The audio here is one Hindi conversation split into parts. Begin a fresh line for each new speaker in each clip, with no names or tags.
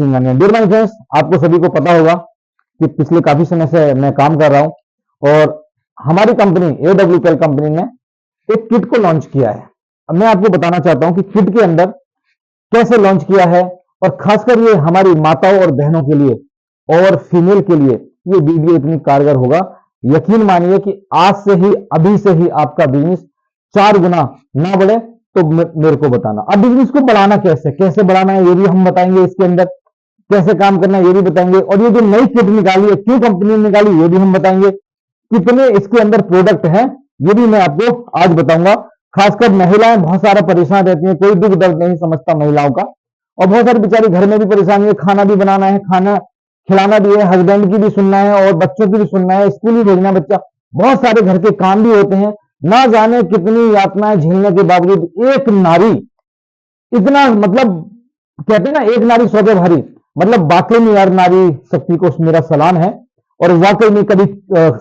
डियर माय फ्रेंड्स, आपको सभी को पता होगा कि पिछले काफी समय से मैं काम कर रहा हूं और हमारी कंपनी AWPL कंपनी ने एक किट को लॉन्च किया है। अब मैं आपको बताना चाहता हूं कि किट के अंदर कैसे लॉन्च किया है और खासकर ये हमारी माताओं और बहनों के लिए और फीमेल के लिए ये वीडियो इतनी कारगर होगा। यकीन मानिए कि आज से ही, अभी से ही आपका बिजनेस 4 गुना ना बढ़े तो मेरे को बताना। अब बिजनेस को बढ़ाना कैसे बढ़ाना है ये भी हम बताएंगे, इसके अंदर कैसे काम करना है ये भी बताएंगे, और ये जो नई किट निकाली है क्यों कंपनी ने निकाली ये भी हम बताएंगे, कितने इसके अंदर प्रोडक्ट हैं ये भी मैं आपको आज बताऊंगा। खासकर महिलाएं बहुत सारा परेशान रहती हैं, कोई दुख दर्द नहीं समझता महिलाओं का, और बहुत सारी बेचारी घर में भी परेशानी है, खाना भी बनाना है, खाना खिलाना भी है, हस्बैंड की भी सुनना है और बच्चों की भी सुनना है, स्कूल भी भेजना बच्चा, बहुत सारे घर के काम भी होते हैं। ना जाने कितनी यातनाएं झेलने के बावजूद एक नारी इतना, मतलब कहते हैं ना, एक नारी सौ पे भारी, मतलब वाकई में यार नारी शक्ति को मेरा सलाम है। और वाकई में कभी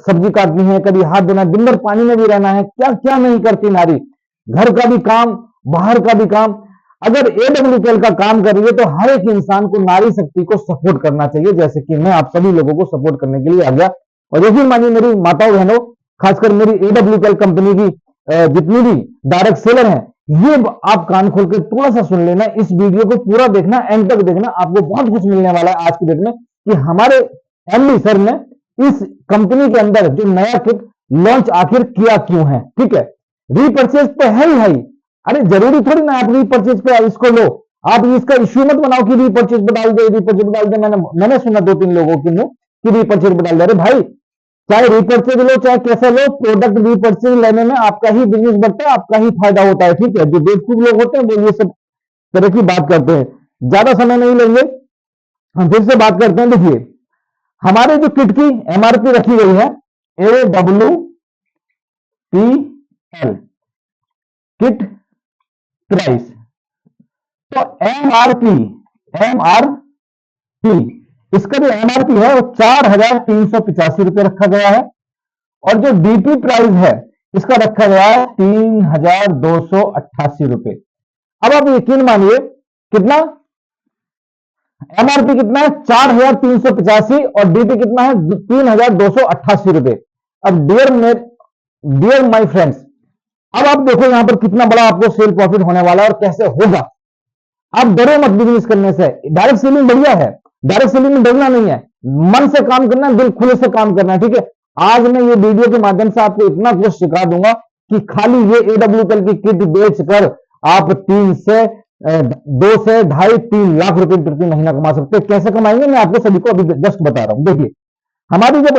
सब्जी काटनी है, कभी हाथ धोना, दिन भर पानी में भी रहना है, क्या क्या नहीं करती नारी, घर का भी काम, बाहर का भी काम। अगर AWPL का काम कर रही है तो हर एक इंसान को नारी शक्ति को सपोर्ट करना चाहिए, जैसे कि मैं आप सभी लोगों को सपोर्ट करने के लिए आ गया। और यकीन मानिए मेरी माताओं बहनों, खासकर मेरी AWPL कंपनी की जितनी भी डायरेक्ट सेलर हैं, ये आप कान खोल के थोड़ा सा सुन लेना, इस वीडियो को पूरा देखना, एंड तक देखना, आपको बहुत कुछ मिलने वाला है आज की डेट में कि हमारे MD सर ने इस कंपनी के अंदर जो नया किट लॉन्च आखिर किया क्यों है। ठीक है, रीपर्चेज तो है ही। अरे जरूरी थोड़ी ना आप रीपर्चेज पे इसको लो, आप इसका इश्यू मत बनाओ कि रीपर्चेज पे डाल दे, रीपर्चेज पे डाल दे। मैंने सुना 2-3 लोगों के मुंह कि रीपर्चेज पे डाल दे। अरे भाई, चाहे रीपर्चेज लो चाहे कैसे लो, प्रोडक्ट रीपर्चेज लेने में आपका ही बिजनेस बढ़ता है, आपका ही फायदा होता है। ठीक है, जो बेवकूफ लोग होते हैं वो ये सब तरह की बात करते हैं। ज्यादा समय नहीं लेंगे, हम फिर से बात करते हैं। देखिए, हमारे जो किट की MRP रखी गई है AWPL किट प्राइस, तो MRP इसका जो MRP है वो 4,385 रुपए रखा गया है, और जो DP प्राइस है इसका रखा गया है 3,288 रुपए। अब आप यकीन मानिए कितना MRP कितना है, 4,385, और DP कितना है 3,288 रुपए। अब डियर माय फ्रेंड्स, अब आप देखो यहां पर कितना बड़ा आपको सेल प्रॉफिट होने वाला है और कैसे होगा। आप डरो मत बिजनेस करने से, डायरेक्ट सेलिंग बढ़िया है, डायरेक्ट सेलिंग में डरना नहीं है, मन से काम करना है, दिल खुले से काम करना है। ठीक है, आज मैं ये वीडियो के माध्यम से आपको इतना कुछ सिखा दूंगा कि खाली ये AWPL की किट बेचकर आप 2 से 2.5-3 लाख रुपए प्रति महीना कमा सकते हैं। कैसे कमाएंगे मैं आपको सभी को अभी जस्ट बता रहा हूं। देखिए, हमारी जब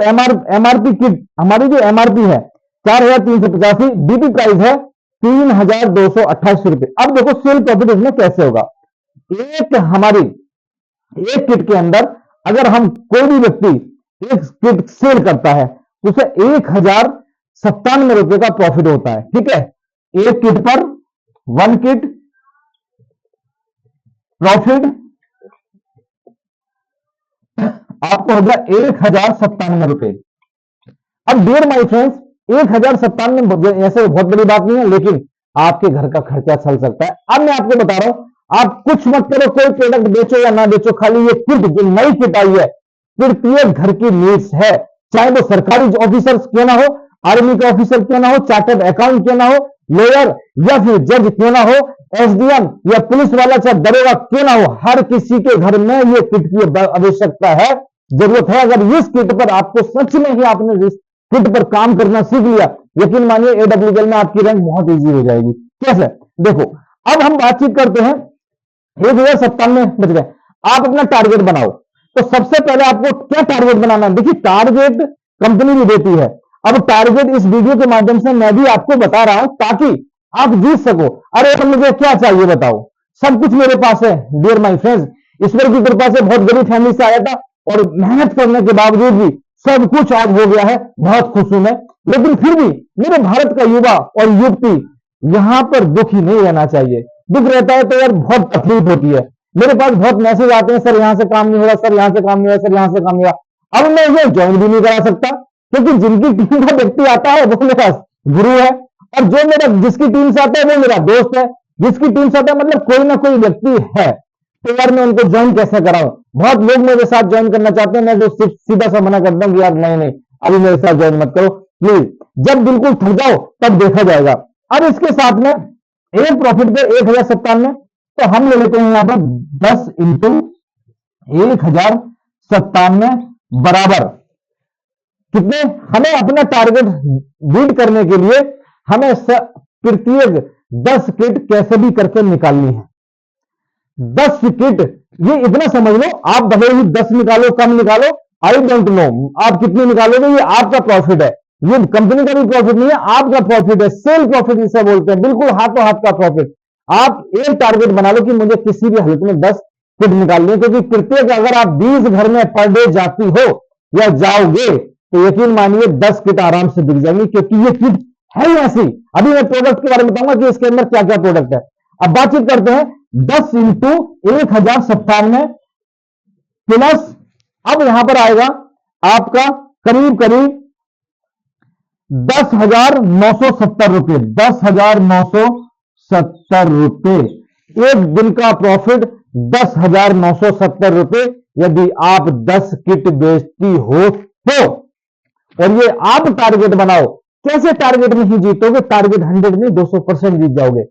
MRP किट, हमारी जो MRP है 4,385, DP प्राइस है 3,288 रुपए। अब देखो सेल प्रॉफिट इसमें कैसे होगा। एक किट के अंदर अगर हम कोई भी व्यक्ति एक किट सेल करता है तो उसे 1,097 रुपए का प्रॉफिट होता है। ठीक है, एक किट पर 1 किट प्रॉफिट आपको होगा 1,097 रुपए। अब डियर माय फ्रेंड्स, 1,097 ऐसे बहुत बड़ी बात नहीं है, लेकिन आपके घर का खर्चा चल सकता है। अब मैं आपको बता रहा हूं, आप कुछ मत करो, कोई प्रोडक्ट बेचो या ना बेचो, खाली ये किट जो नई किट आई है प्रत्येक घर की नीड्स है, चाहे वो सरकारी ऑफिसर क्यों ना हो, आर्मी के ऑफिसर क्यों ना हो, चार्टर्ड अकाउंट क्यों ना हो, लॉयर या फिर जज क्यों ना हो, SDM या पुलिस वाला चाहे दरोगा क्यों ना हो, हर किसी के घर में ये किट की आवश्यकता है, जरूरत है। अगर इस किट पर आपको सच में ही आपने इस किट पर काम करना सीख लिया, यकीन मानिए AWPL में आपकी रैंक बहुत इजी हो जाएगी। कैसे, देखो, अब हम बातचीत करते हैं। 1,097 बच गए, आप अपना टारगेट बनाओ। तो सबसे पहले आपको क्या टारगेट बनाना है। देखिए, टारगेट कंपनी भी देती है, अब टारगेट इस वीडियो के माध्यम से मैं भी आपको बता रहा हूं ताकि आप जीत सको। अरे तो मुझे क्या चाहिए बताओ, सब कुछ मेरे पास है। डियर माय फ्रेंड्स, ईश्वर की कृपा से बहुत गरीब फैमिली से आया था और मेहनत करने के बावजूद भी सब कुछ आज हो गया है, बहुत खुश हूं मैं। लेकिन फिर भी मेरे भारत का युवा और युवती यहां पर दुखी नहीं रहना चाहिए। दुख रहता है तो यार बहुत तकलीफ होती है। मेरे पास बहुत मैसेज आते हैं, सर यहां से काम नहीं हो रहा, सर यहां से काम नहीं हो रहा, सर यहां से काम नहीं हो रहा। अब मैं ये ज्वाइन भी नहीं करा सकता क्योंकि जिनकी टीम का व्यक्ति आता है वो मेरा गुरु है, और जो मेरा जिसकी टीम से आता है वो मेरा दोस्त है, जिसकी टीम से आता है मतलब कोई ना कोई व्यक्ति है। तो यार मैं उनको ज्वाइन कैसे कराऊं। बहुत लोग मेरे साथ ज्वाइन करना चाहते हैं, मैं तो सिर्फ सीधा सा मना करता हूं कि यार नहीं नहीं, अभी मेरे साथ ज्वाइन मत करो प्लीज, जब बिल्कुल थक जाओ तब देखा जाएगा। अब इसके साथ में एक प्रॉफिट पे 1097, तो हम ले लेते हैं यहां पर 10 इंटू 1097 बराबर कितने, हमें अपना टारगेट बीट करने के लिए हमें प्रत्येक 10 किट कैसे भी करके निकालनी है। 10 किट, ये इतना समझ लो, आप भले ही 10 निकालो कम निकालो, आई डोंट नो आप कितनी निकालोगे, ये आपका प्रॉफिट है, ये कंपनी का भी प्रॉफिट नहीं है, आपका प्रॉफिट है, सेल प्रॉफिट जिसे बोलते हैं, बिल्कुल हाथों हाथ का प्रॉफिट। आप एक टारगेट बना लो कि मुझे किसी भी हालत में 10 किट निकालनी है, क्योंकि प्रत्येक अगर आप 20 घर में पर डे जाती हो या जाओगे तो यकीन मानिए 10 किट आराम से बिक जाएंगी, क्योंकि ये किट है ही ऐसी। अभी मैं प्रोडक्ट के बारे में बताऊंगा कि इसके अंदर क्या क्या प्रोडक्ट है। अब बातचीत करते हैं 10 इंटू 1097 प्लस, अब यहां पर आएगा आपका करीब करीब 10,970 रुपए, 10,970 रुपए, एक दिन का प्रॉफिट 10,970 रुपए यदि आप 10 किट बेचती हो तो। और ये आप टारगेट बनाओ, कैसे टारगेट में ही जीतोगे, टारगेट 100 नहीं 200% जीत जाओगे।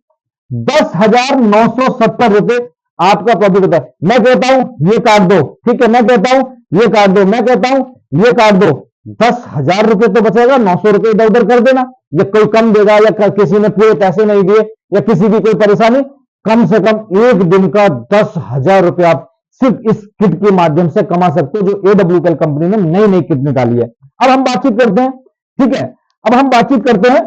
10,970 रुपए आपका प्रॉफिट होता है। मैं कहता हूं ये काट दो, ठीक है, मैं कहता हूं ये काट दो, मैं कहता हूं ये काट दो, 10,000 रुपए तो बचेगा, 900 रुपए इधर उधर कर देना, या कोई कम देगा या किसी ने पूरे पैसे नहीं दिए या किसी की कोई परेशानी, कम से कम एक दिन का 10,000 रुपए आप सिर्फ इस किट के माध्यम से कमा सकते हो, जो AWPL कंपनी ने नई नई किट निकाली है। अब हम बातचीत करते हैं, ठीक है, अब हम बातचीत करते हैं,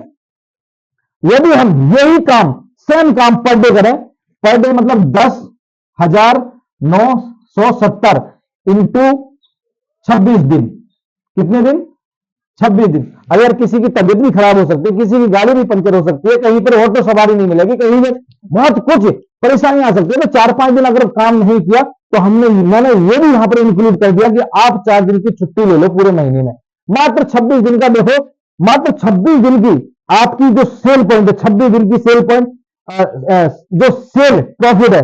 यदि हम यही काम सेम काम पर डे करें, पर डे मतलब 10,970 इंटू 26 दिन, कितने दिन, 26 दिन। अगर किसी की तबीयत भी खराब हो सकती है, किसी की गाड़ी भी पंचर हो सकती है, कहीं पर ऑटो सवारी नहीं मिलेगी, कहीं पर बहुत कुछ परेशानी आ सकती है, तो 4-5 दिन अगर काम नहीं किया तो मैंने ये भी यहां पर इंक्लूड कर दिया कि आप 4 दिन की छुट्टी ले लो पूरे महीने में, मात्र 26 दिन का। देखो मात्र 26 दिन की आपकी जो सेल पॉइंट है, 26 दिन की सेल पॉइंट जो सेल प्रॉफिट है,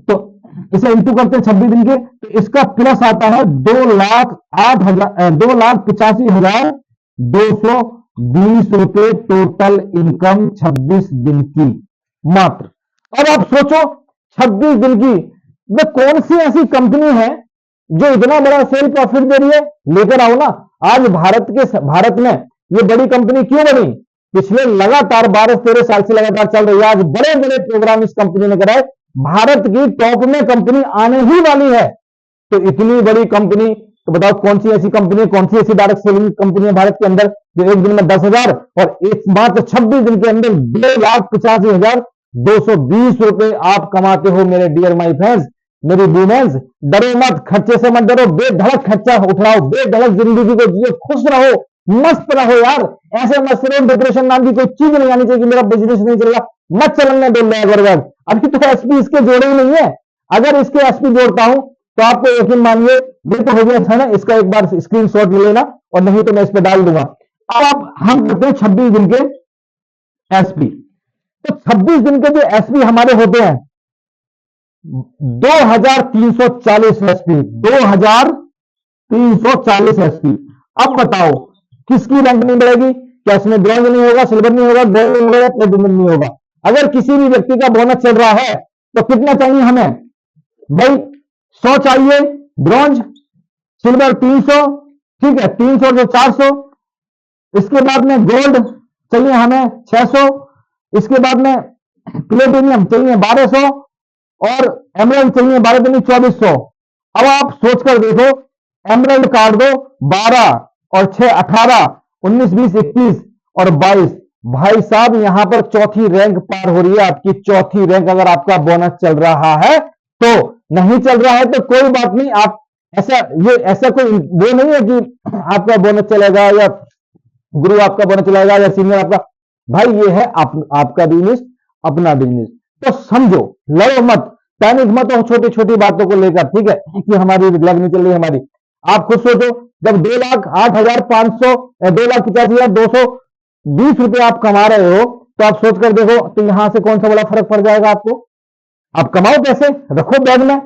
तो इसे इंटू करते हैं 26 दिन के, तो इसका प्लस आता है 2,85,220 रुपए टोटल इनकम 26 दिन की मात्र। अब आप सोचो 26 दिन की में कौन सी ऐसी कंपनी है जो इतना बड़ा सेल प्रॉफिट दे रही है, लेकर आओ ना। आज भारत में ये बड़ी कंपनी क्यों बनी, पिछले लगातार 12-13 साल से लगातार चल रही है, आज बड़े बड़े प्रोग्राम इस कंपनी ने कराए, भारत की टॉप में कंपनी आने ही वाली है। तो इतनी बड़ी कंपनी, तो बताओ कौन सी ऐसी कंपनी है, कौन सी ऐसी डायरेक्ट सेलिंग कंपनी है भारत के अंदर जो एक दिन में 10,000 और एक मात्र 26 दिन के अंदर 2,85,220 रुपए आप कमाते हो। मेरे डियर माई फ्रेंड्स, मेरी वुमेन्स, डरो मत, खर्चे से मत डरो, बेधड़क खर्चा उठाओ, बेधड़क जिंदगी को जियो, खुश रहो, मस्त रहो यार, ऐसे मस्त रहो, डिप्रेशन नाम की कोई चीज नहीं आनी चाहिए कि मेरा बिजनेस नहीं चल रहा, मत चलने दो अगर अभी तो एसपी इसके जोड़े ही नहीं है। अगर इसके एसपी जोड़ता हूं तो आपको यकीन मानिए ये तो हो गया था ना, इसका एक बार स्क्रीनशॉट ले लेना और नहीं तो मैं इस पर डाल दूंगा। अब हम करते हैं 26 दिन के एसपी, तो 26 दिन के जो एसपी हमारे होते हैं 2,340 एसपी, 2,340 एसपी। अब बताओ किसकी रैंक नहीं बढ़ेगी, क्या इसमें ब्रॉन्ज नहीं होगा, सिल्वर नहीं होगा, गोल्ड नहीं होगा, प्लेटिनम नहीं होगा। अगर किसी भी व्यक्ति का बोनस चल रहा है तो कितना चाहिए हमें भाई, 100 चाहिए, ब्रॉन्ज, सिल्वर 300, ठीक है, 300 जो 400, इसके बाद में गोल्ड चाहिए हमें 600, इसके बाद में प्लेटिनियम चाहिए 1200 और एमरल्ड चाहिए 12,2400। अब आप सोचकर देखो, एमरल्ड काट दो 12 और 6 18, 19 20 21 और 22, भाई साहब यहां पर चौथी रैंक पार हो रही है आपकी, चौथी रैंक। अगर आपका बोनस चल रहा है तो, नहीं चल रहा है तो कोई बात नहीं, आप ऐसा कोई वो नहीं है कि आपका बोनस चलेगा या गुरु आपका बोनस चलेगा या सीनियर आपका, भाई ये है आपका बिजनेस, अपना बिजनेस। तो समझो, लड़ो मत, पैनिक मत हो छोटी छोटी बातों को लेकर, ठीक है, कि हमारी लग नहीं चल रही हमारी। आप खुद सोचो, जब 2,08,500 2,85,220 रुपए आप कमा रहे हो, तो आप सोचकर देखो तो यहां से कौन सा बड़ा फर्क पड़ जाएगा आपको। आप कमाओ पैसे, रखो बैग में,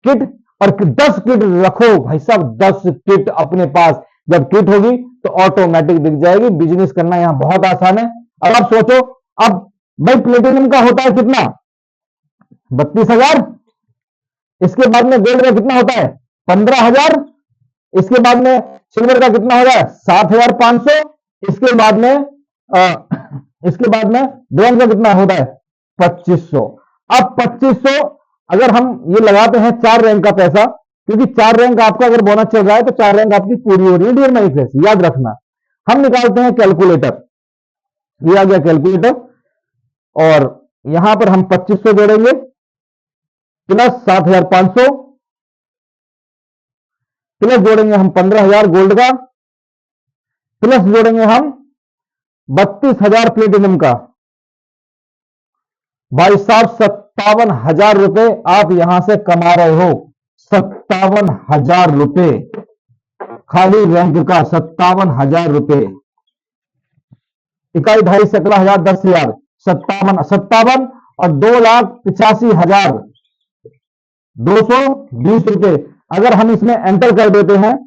किट और 10 किट रखो भाई साहब, 10 किट अपने पास। जब किट होगी तो ऑटोमेटिक दिख जाएगी। बिजनेस करना यहां बहुत आसान है। अब आप सोचो, अब भाई प्लेटिनम का होता है कितना, 32,000। इसके बाद में गोल्ड का कितना होता है, 15,000। इसके बाद में सिल्वर का कितना होगा, 7,500। इसके बाद में ब्रॉन्ज का कितना होता है, 2,500। अब 2,500 अगर हम ये लगाते हैं 4 रैंक का पैसा, क्योंकि 4 रैंक आपका अगर बोनस चल रहा है तो 4 रैंक आपकी पूरी हो रही है डियर माय फ्रेंड्स, याद रखना। हम निकालते हैं कैलकुलेटर, ये आ गया कैलकुलेटर, और यहां पर हम 2,500 जोड़ेंगे प्लस 7,500 प्लस जोड़ेंगे हम 15,000 गोल्ड का, प्लस जोड़ेंगे हम 32,000 प्लेटिनम का। भाई साहब 57,000 रुपए आप यहां से कमा रहे हो, 57,000 रुपए खाली रैंक का, 57,000 रुपए। इकाई, ढाई, सैकड़ा, हजार, 10,000, 57 और 2,85,220 रुपए। अगर हम इसमें एंटर कर देते हैं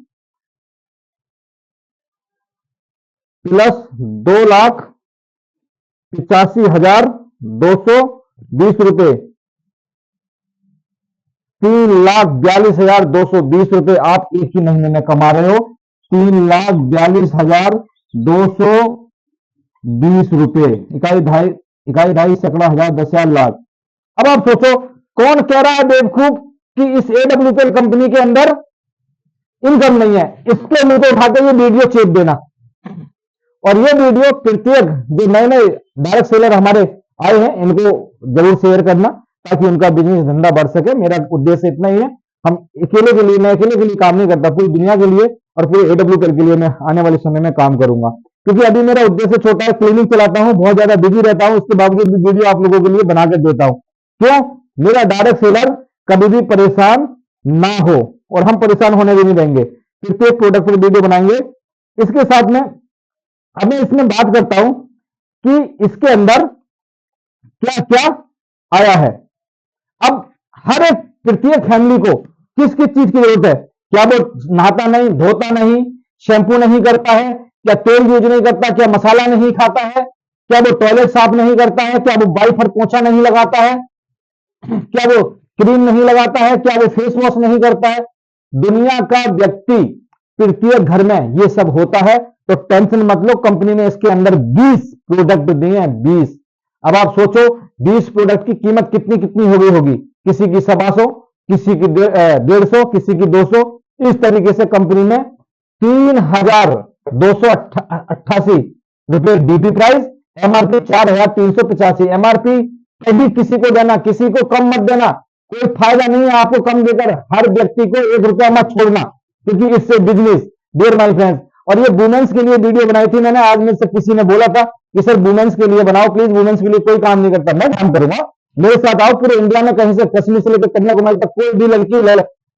प्लस 2,85,220 रुपए, 3,42,220 रुपए आप एक ही महीने में कमा रहे हो, 3,42,220 रुपए। इकाई, ढाई, सैकड़ा, हजार, 10,000, लाख। अब आप सोचो, कौन कह रहा है बेवकूफ कि इस AWPL कंपनी के अंदर इनकम नहीं है? इसके मुंह पे उठा के ये वीडियो चेप देना, और ये वीडियो प्रत्येक जो नए नए डायरेक्ट सेलर हमारे आए हैं इनको जरूर शेयर करना, ताकि उनका बिजनेस धंधा बढ़ सके। मेरा उद्देश्य इतना ही है। हम अकेले के लिए, मैं अकेले के लिए काम नहीं करता, पूरी दुनिया के लिए और पूरे AWPL के लिए मैं आने वाले समय में काम करूंगा। क्योंकि अभी मेरा उद्देश्य छोटा है, क्लिनिक चलाता हूं, बहुत ज्यादा बिजी रहता हूं, उसके बावजूद भी वीडियो आप लोगों के लिए बना के देता हूं। क्यों? मेरा डायरेक्ट सेलर कभी भी परेशान ना हो, और हम परेशान होने भी नहीं देंगे। प्रत्येक प्रोडक्ट पर वीडियो बनाएंगे। इसके साथ में अब मैं इसमें बात करता हूं कि इसके अंदर क्या क्या आया है। अब हर एक प्रत्येक फैमिली को किस किस चीज की जरूरत है? क्या वो नहाता नहीं, धोता नहीं, शैंपू नहीं करता है, क्या तेल यूज नहीं करता, क्या मसाला नहीं खाता है, क्या वो टॉयलेट साफ नहीं करता है, क्या वो वाइपर पोछा नहीं लगाता है, क्या वो क्रीम नहीं लगाता है, क्या वो फेस वॉश नहीं करता है? दुनिया का व्यक्ति प्रत्येक घर में ये सब होता है। तो टेंशन मत लो, कंपनी ने इसके अंदर 20 प्रोडक्ट दिए हैं, 20। अब आप सोचो 20 प्रोडक्ट की कीमत कितनी कितनी हो गई होगी, किसी की 125, किसी की 150, किसी की 200। इस तरीके से कंपनी ने 3,288 रुपए डीपी प्राइस, MRP 4,385। MRP कभी किसी को देना, किसी को कम मत देना, कोई फायदा नहीं है आपको कम देकर। हर व्यक्ति को 1 रुपया मत छोड़ना, क्योंकि इससे बिजनेस, डियर माय फ्रेंड्स। और ये वुमेन्स के लिए वीडियो बनाई थी मैंने। आज मेरे से किसी ने बोला था कि सर वुमेन्स के लिए बनाओ प्लीज, वुमेन्स के लिए कोई काम नहीं करता। मैं काम करूंगा, मेरे साथ आओ। पूरे इंडिया में कहीं से कश्मीर से लेकर कन्याकुमारी तक कोई भी लड़की,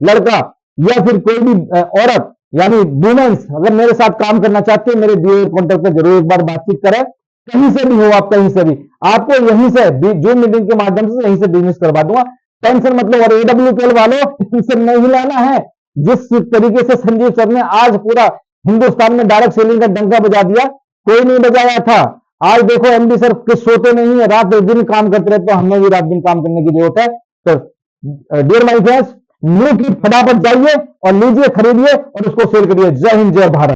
लड़का या फिर कोई भी औरत यानी वुमेन्स अगर मेरे साथ काम करना चाहते हैं, मेरे दिए कॉन्टेक्ट पर जरूर एक बार बातचीत करें। कहीं से भी हो आप, कहीं से भी, आपको यहीं से जूम मीटिंग के माध्यम से यहीं से बिजनेस करवा दूंगा। टेंशन मतलब। और AWPL वालों टेंशन नहीं लाना है। जिस तरीके से संजीव सर ने आज पूरा हिंदुस्तान में डायरेक्ट सेलिंग का डंका बजा दिया, कोई नहीं बजाया था। आज देखो MD सर किस सोते नहीं है, रात दिन काम करते रहते, तो हमें भी रात दिन काम करने की जरूरत है। तो डियर माय फ्रेंड्स, न्यू की फटाफट जाइए और लीजिए, खरीदिए और उसको सेल करिए। जय हिंद, जय भारत।